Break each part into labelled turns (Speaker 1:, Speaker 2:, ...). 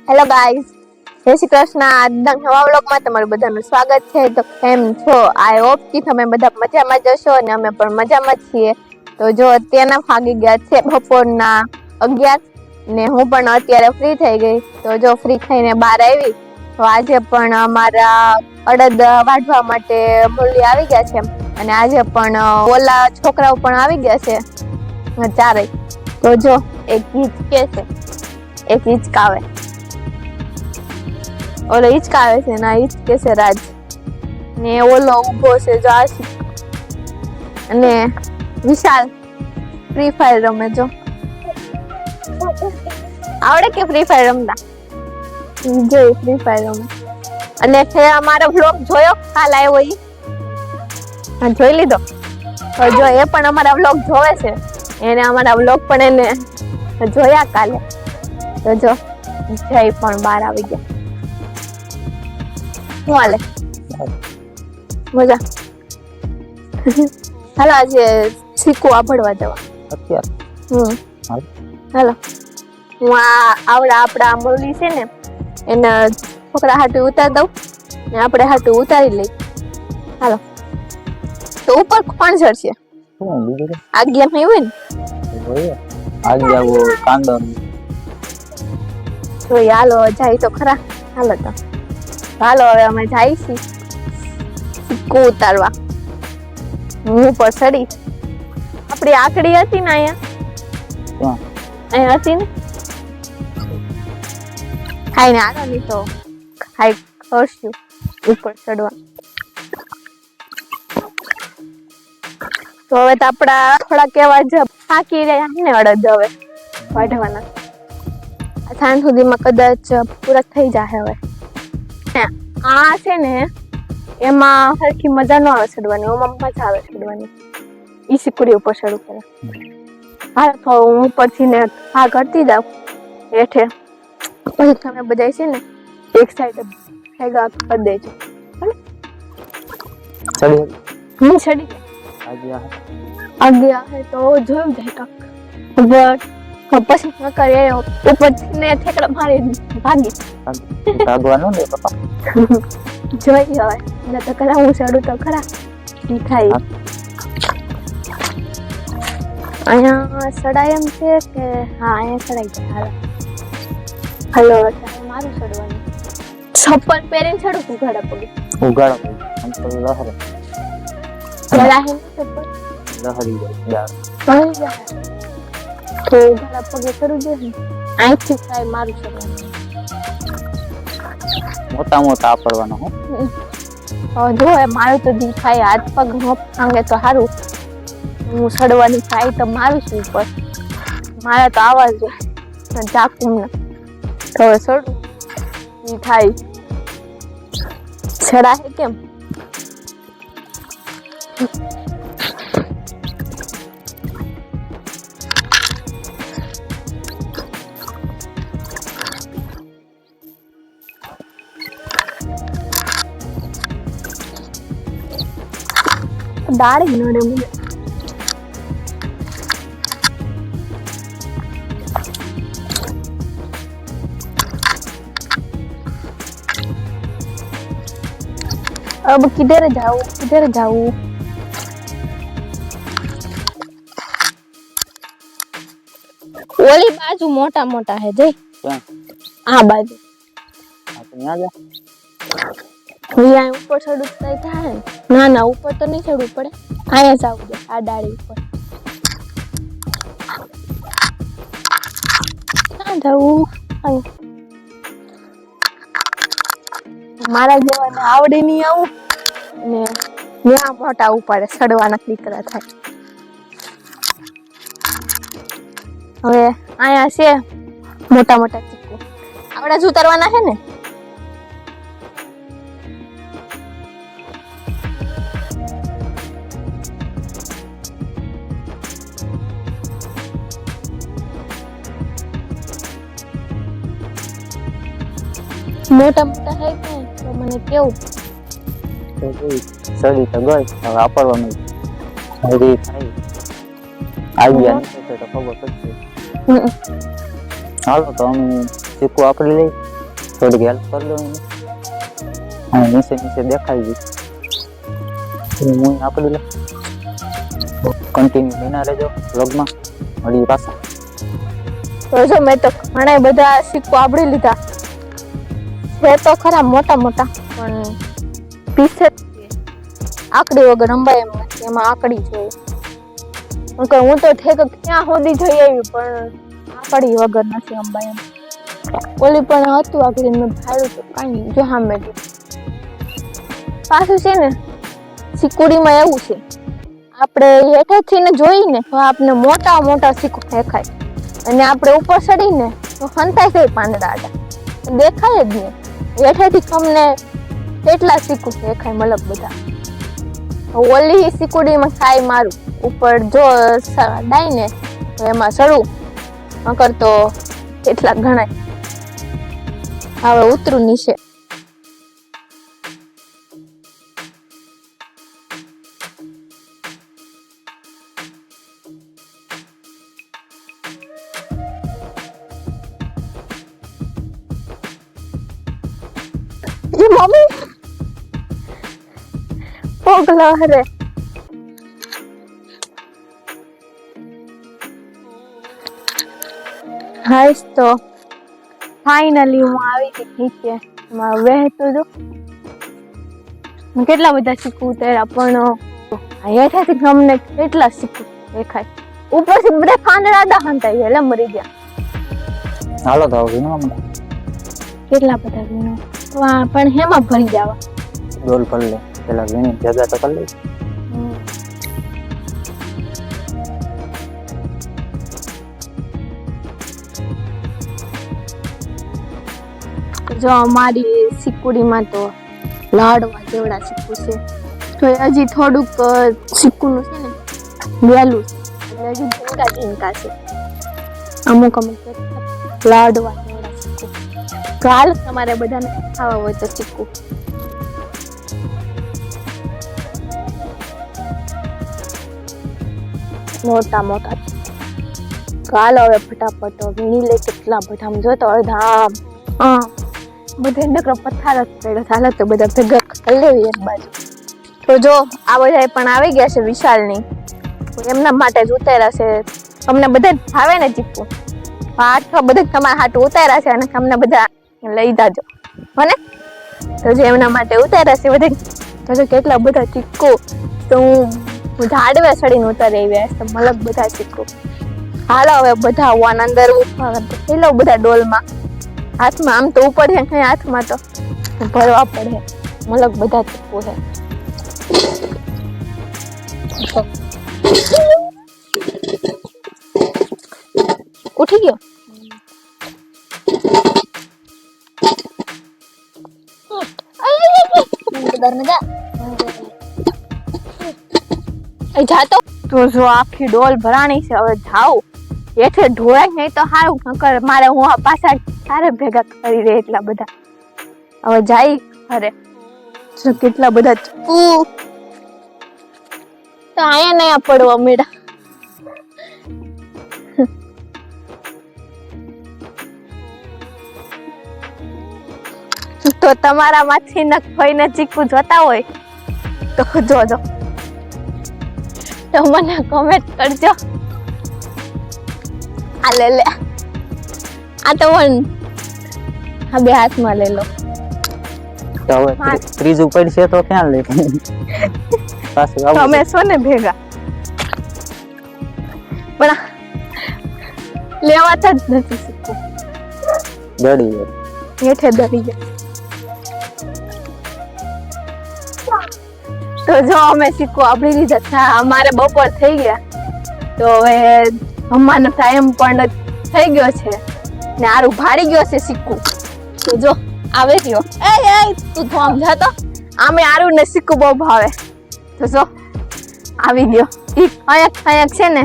Speaker 1: Hello guys, જય શ્રી કૃષ્ણ. આજના નવા વ્લોગમાં તમારું બધાનું સ્વાગત છે. તો કેમ છો? આઈ હોપ કે તમે બધા મજામાં જ હશો અને અમે પણ મજામાં જ છીએ. તો જો અત્યારના વાગી ગયા છે બપોરના 11 ને હું પણ અત્યારે ફ્રી થઈ ગઈ. તો જો ફ્રી થઈને બહાર આવી તો આજે પણ અમારા અડદ વાઢવા માટે મૂલી આવી ગયા છે અને આજે પણ ઓલા છોકરાઓ પણ આવી ગયા છે ચારેય. તો જો એક હિચકે છે, એક હિચકાવે, ઓલો હિચકાવે છે ને હિચકે છે રાજ ને ઓલો ઉભો છે જો આશિક અને વિશાલ ફ્રી ફાયર રમે. જો આવડે કે ફ્રી ફાયર રમતા? જો ફ્રી ફાયર રમે અને છે અમારો વ્લોગ જોયો કાલ આવ્યો ઈ જોઈ લીધો? તો જો એ પણ અમારા વ્લોગ જોવે છે, એને અમારા વ્લોગ પણ એને જોયા કાલે. તો જો જય પણ બહાર આવી ગયા. શું હાલે? મજા? હાલો આજે શીખવું આભળવા જવા અત્યારે. હાલો હું આપડા મૂલી છે ને એના છોકરા હાટું ઉતાર દઉં ને આપણે હાટું ઉતારી લઈ. હાલો તો ઉપર કોણ ચડશે? આજ્ઞા માં હોય ને
Speaker 2: આજ્ઞા કાંદો
Speaker 1: તો હાલો જાય તો ખરા. હાલો તો હાલો હવે અમે જાય છીએ સિક્કો ઉતારવા. હું પર ચડી આપડી આકડી હતી ને અહીંયા હતી ને ખાઈને આલો ની તો ખાઈ કરશું ઉપર ચડવા. તો હવે તો આપડા થોડા કેવા જ થાકી રહ્યા ને અડદ હવે વાઢવાના. સાંજ સુધીમાં કદાચ પૂરા થઈ જાય. હવે આ છે ને એમાં સરખી મજા ન આવે ચડવાની, ઓમાં મજા આવે ચડવાની. ઈ સિકુડી ઉપર ચડવું પડે. હા તો હું ઉપરથી ને હા કરતી જાઉં હેઠે, પછી તમે બધા છે ને એક સાઈડ ભેગા કરી દેજો. ચડી આગળ તો જોયું જાય કાક પછી ન કરે ઉપરથી ને ઠેકડા મારી ભાગી
Speaker 2: ભાગવાનું ને પપ્પા
Speaker 1: જોઈ હવે ને તો કલા હું ચડું તો ખરા થાય. અહીંયા ચડાય એમ છે કે હા અહીંયા ચડાઈ જાય. હાલો મારું ચડવાનું ચપ્પલ પહેરીને ચડું ઉઘાડા પગે
Speaker 2: ઉઘાડો લહરે
Speaker 1: ચડાય ને ચપ્પલ
Speaker 2: લહરી જાય
Speaker 1: તો ઉઘાડા પગે ચડું દે ને અહીંથી થાય મારું ચડવાનું.
Speaker 2: મોટા મોટા આપડવાનો
Speaker 1: જો મારું તો દી થાય હાથ પગ ભાંગે તો સારું. હું ચડવાની થાય તો મારું છું ઉપર. મારા તો આવા જ ચાકુ ને તો હવે ચડું ઈ થાય. ચડાય કેમ? દાढ़ी नड़े मुझे अब किधर जाऊं ओली बाजू मोटा मोटा है जय हाँ बाजू यहाँ ऊपर चढ़ू થાય ના ના ઉપર તો નહીં ચડવું પડે. અહીંયા જાવ દે આ ડાળી ઉપર ના જાવું. મારા જેવાને આવડે નહીં આવું ને ત્યાં મોટા ઉપાડે ચડવાના દીકરા થાય. હવે અહીંયા છે મોટા મોટા ચીકુ આપણે જ ઉતારવાના છે ને. મોટા મોટા હે કે તો મને કેવું
Speaker 2: સડી તો ગઈ હવે આપડવાનું હરી થાય આઈડિયા નથી તો ખબર પડશે. હાલો તો અમે ચીકુ આપડી લઈ થોડીક હેલ્પ કરી દો એને. હા નીચે નીચે દેખાઈ ગયું હું આપી લે. કન્ટિન્યુ બના રહેજો વ્લોગમાં. મળીએ પાછા.
Speaker 1: તો જો મેં તો ઘણા બધા સિક્કો આવડી લીધા છે તો ખરા મોટા મોટા, પણ પીસે આકડી વગર અંબાઈ એમ નથી, એમાં આકડી જોઈએ. હું તો ઠેક ક્યાં સુધી જઈ આવી પણ આકડી વગર નથી અંબાઈ એમ. ઓલી પણ હતું આકડી મેં ભાડું તો કાંઈ નહીં, જો સામે પાછું છે ને સિક્કોડીમાં એવું છે, આપણે હેઠેથી ને જોઈને તો આપણે મોટા મોટા સિક્કો દેખાય, અને આપણે ઉપર ચડીને તો હંતાઈ જાય પાંદડા આડા, દેખાય જ નહીં. હેઠેથી તમને કેટલા સિક્કો દેખાય મલક બધા. ઓલી સિક્કોડીમાં ખાઈ મારું ઉપર જો ડાય ને તો એમાં ચડું, નકર તો કેટલા ઘણા. હવે ઉતરું નીચે. મમ્મી પગલા હરે હાઈસ. તો ફાઇનલી હું આવી ગઈ નીચે. એમાં વહેતું હતું, કેટલા બધા સિક્કો ઉતાર્યા, પણ હેઠેથી અમને કેટલા સિક્કો દેખાય, ઉપરથી બધા પાંદડા આડા હંતાઈ ગયા, એટલે મરી ગયા.
Speaker 2: હાલો તો વીણો હમણાં.
Speaker 1: કેટલા બધા વીણો પણ હેમાં ભરી જવા.
Speaker 2: ડોલ ભરી લે પેલા વીણી ભેગા તો કરી લે. જો અમારી સિક્કોડીમાં તો લાડવા જેવડા સિક્કો છે, તો હજી થોડુંક સિક્કોનું છે ને વહેલું છે, એટલે હજી ઝીંકા ઝીંકા છે. અમુક લાડવા જેવડા સિક્કો કાલ તમારે બધાને ખાવા હોય તો સિક્કો. મોટા મોટા કાલ હવે ફટાફટ વીણી લે. કેટલા બધા જો તો અડધા બધા નકરા પથ્થર જ પડ્યો, ચાલે તો બધા ભેગા કરી લેવી એક બાજુ. તો જો આ બધા પણ આવી ગયા છે વિશાલની, એમના માટે જ ઉતાર્યા છે. અમને બધા ભાવે ને ચીપુ, આઠ બધા તમારા હાથ ઉતાર્યા છે અને અમને બધા લઈ જાજો મને. તો જે એમના માટે ઉતાર્યા છે બધા, તો કેટલા બધા ચીક્કો. તો હું ઝાડવે ચડીને ઉતારી આવ્યા છે મલક બધા ચીક્કો. હાલો હવે બધા આવવાના અંદર પેલો બધા ડોલમાં હાથમાં, આમ તો ઉપર છે કઈ હાથમાં તો ભરવા પડે મલક બધા ચીક્કો છે. ઉઠી ગયો. જાતો તો જો આખી ડોલ ભરાણી છે. હવે જાઉં હેઠે ઢોળાય નહીં તો સારું, નકર મારે હું પાછા સારે ભેગા કરી દે એટલા બધા. હવે જાય અરે કેટલા બધા ચીકુ તો આયા નયા પડવા મેળા. તો તમારા માંથી નખભાઈને ચીકુ જોતા હોય તો જોજો, તો મને કમેન્ટ કરજો. આ લે લે, આ તો આ બે હાથમાં લઈ લો. તો હવે ત્રીજું પડશે તો ક્યાં લે પાછું આવું.
Speaker 1: તમે છો ને ભેગા, પણ લેવાતા જ નથી શીખવું.
Speaker 2: દડી જાય
Speaker 1: હેઠે દડી જાય. તો જો અમે સિક્કો આપડી લીધા, અમારે બપોર થઈ ગયા, તો હવે જમવાનો ટાઈમ પણ થઈ ગયો છે ને આરું ભાડી ગયો છે સિક્કો. તો જો આવે ગયો. એ તું તો આમ જાતો, આમે આરું ને સિક્કો બહુ ભાવે. તો જો આવી ગયો. અયક છે ને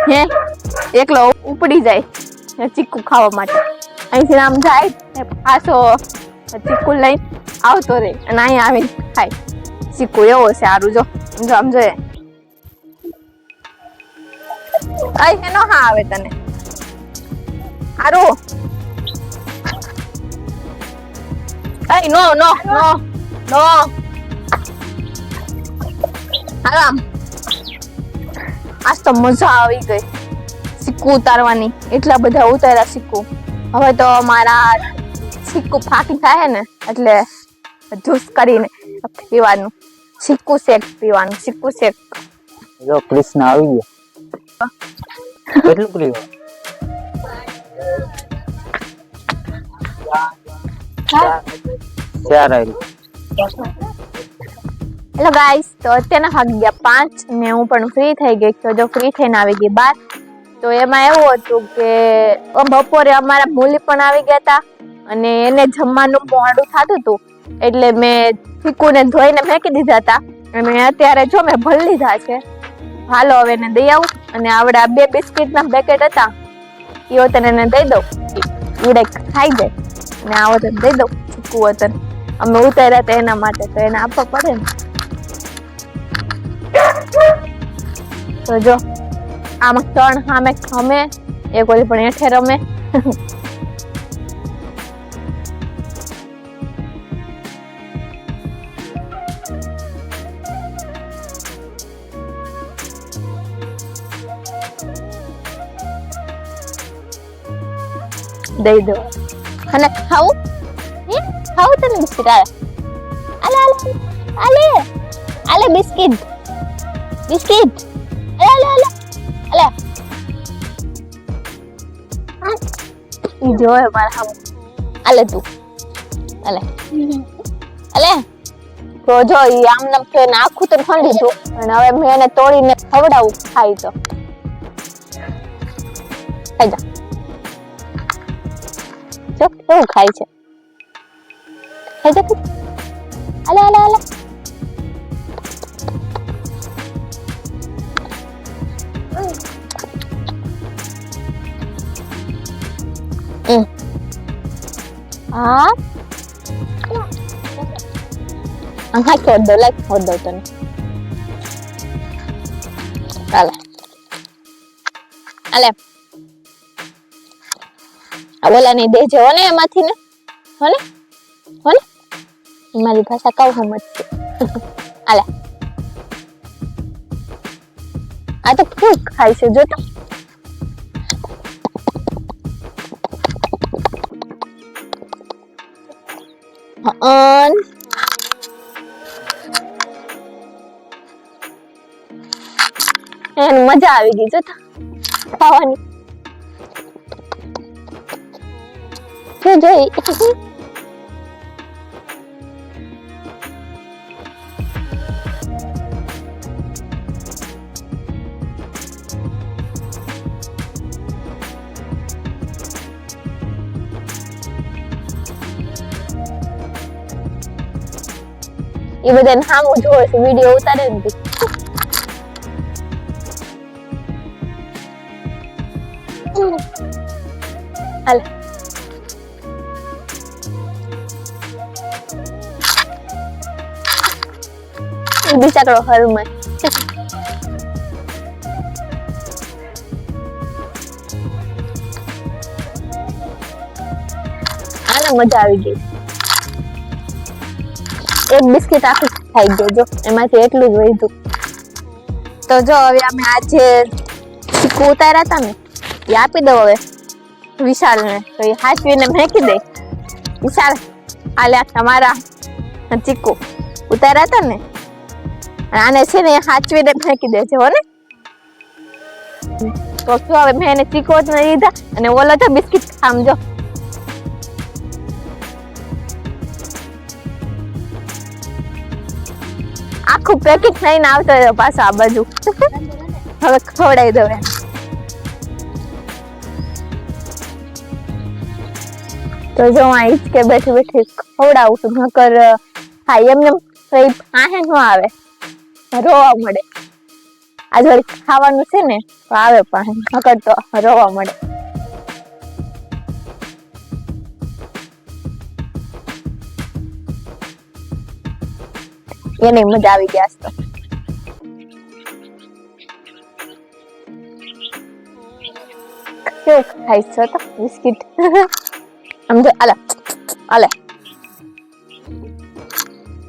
Speaker 1: હે એકલો ઉપડી જાય ચીકુ ખાવા માટે. અહીંથી આમ જાય પાછો ચીકુ લઈને આવતો રહે અને અહીંયા આવીને ખાય. ચીકુ એવો છે સારું. જો આમ જોઈએ એનો હા આવે તને સારું. નો નો નો નો આરામ આજ તો મજા આવી ગઈ સિક્કુ ઉતારવાની એટલા બધા ઉતાર્યા સિક્કુ હવે તો મારા સિક્કુ ફાકી થાય ને એટલે જ્યુસ કરીને પીવાનું સિક્કુ શેક પીવાનું સિક્કુ શેક
Speaker 3: જો કૃષ્ણ આવી ગયા કેટલું પીવું ચાર આવી
Speaker 1: હેલો ગાઈસ તો અત્યારના વાગી ગયા 5 ને હું પણ ફ્રી થઈ ગઈ તો જો ફ્રી થઈને આવી ગઈ બાર તો એમાં એવું હતું કે બપોરે અમારા મૂલી પણ આવી ગયા હતા અને એને જમવાનું મોડું થતું હતું એટલે મેં ચીકુને ધોઈને ફેંકી દીધા હતા અને અત્યારે જો મેં ભરી લીધા છે હાલો હવે એને દઈ આવું અને આવડે આ 2 બિસ્કિટના પેકેટ હતા એ વતન એને દઈ દઉં ઈડે ખાઈ જાય અને આ વતન દઈ દઉં ચીકુ વતન અમે ઉતાર્યા હતા એના માટે તો એને આપવા પડે ને તો જો આમાં 3 સામે ખમે એક ઓલી પણ હેઠે રમે દઈ દો અને ખાવું ખાવું તને બિસ્કિટ આલે આલે આલે આલે બિસ્કિટ બિસ્કિટ આલે આલે આલે ઈ જોય મારા હાવ આલે તું આલે આલે તો જો ઈ આમ નામ કે આખું તો ખણ લીધું અને હવે મેં એને તોડીને ખવડાવું ખાઈ તો ખાઈ જા જો કેવું ખાય છે ખાઈ જા આલે આલે આલે હા હા ખોદ દો લાઈક ખોદ દો તને આલે આલે બોલાની દેજે હો ને એમાંથી ને હો ને મારી ભાષા કઉ સમજ છે આલે આ તો ફૂક ખાય છે જો તો એને મજા આવી ગઈ જો તો ખાવાની જોઈ એ બધાને સામું જોવે છે વિડીયો ઉતારે ને હાલ બિચારો હરમાં આને મજા આવી ગઈ એક બિસ્કિટ આખું ખાઈ ગયો જો એમાંથી એટલું જ વધ્યું તો જો હવે અમે આજે ચીકુ ઉતાર્યા હતા ને એ આપી દો હવે વિશાલ ને તો એ હાચવીને ફેંકી દે વિશાલ આલે તમારા ચીકુ ઉતાર્યા હતા ને આને છે ને હાચવીને ફેંકી દે છે હો ને તો શું હવે મેં એને ચીકો જ નહીં લીધા અને ઓલો તો બિસ્કિટ ખામજો આખું પેકેટ થઈને આવતો રહ્યો પાછો આ બાજુ હવે ખવડાવી દઉં તો જો આ હિચકે બેઠી બેઠી ખવડાવું છું નકર હા એમને કઈ આહે ન આવે રોવા મળે આજ વળી ખાવાનું છે ને તો આવે પણ નકર તો રોવા મળે એને મજા આવી ગયા તો કેવું ખાઈ છો તો બિસ્કિટ આમ જો આલે આલે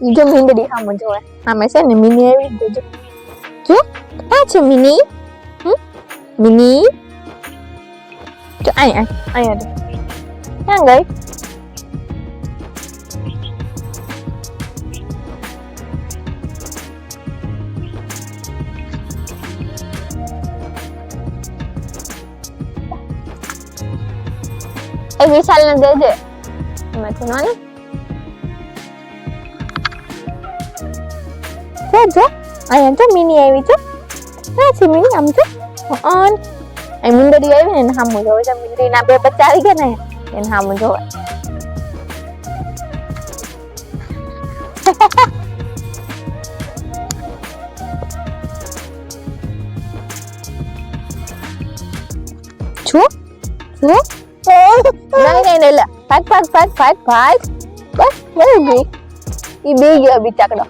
Speaker 1: ઈ જો મીંદડી સામે જોવે સામે છે ને મિની આવી જ જો જો આ છે મિની મિની જો અહીંયા ક્યાં ગઈ એ વિશાલ ને દે દે એમાંથી નો ને જો અહીંયા જો મિની આવી જો ક્યાં છે મિની આમ જો ઓન એ મુંદરી આવી ને સામું જોવે છે મુંદરી ના બે બચ્ચા આવી ગયા ને એને સામું જોવે જો જો નહીં લે ભાગ બસ બહુ ગઈ ઈ બે ગયો બિચાકડો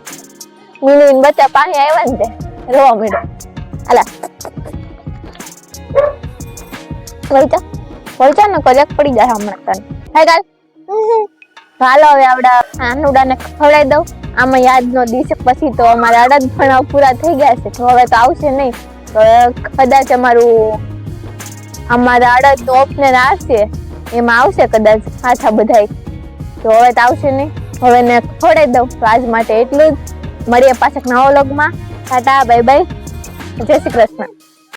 Speaker 1: મિની ને બચ્ચા પાણી આવ્યા ને તે રોવા મળ્યો અલા વળચા ને કજાક પડી જાય હમણાં તને હે ગાલ હાલો હવે આવડા આનુડાને ખવડાવી દઉં આમાં યાદનો દિવસ પછી તો અમારા અડદ ભણાવ પૂરા થઈ ગયા છે તો હવે તો આવશે નહીં તો કદાચ અમારા અડદ નો ઓપનર આવશે એમાં આવશે કદાચ પાછા બધાય તો હવે તો આવશે નહીં હવે ને ખવડાવી દઉં તો આજ માટે એટલું જ મળીએ પાછા નવા વ્લોગમાં ટાટા બાય બાય જય શ્રી કૃષ્ણ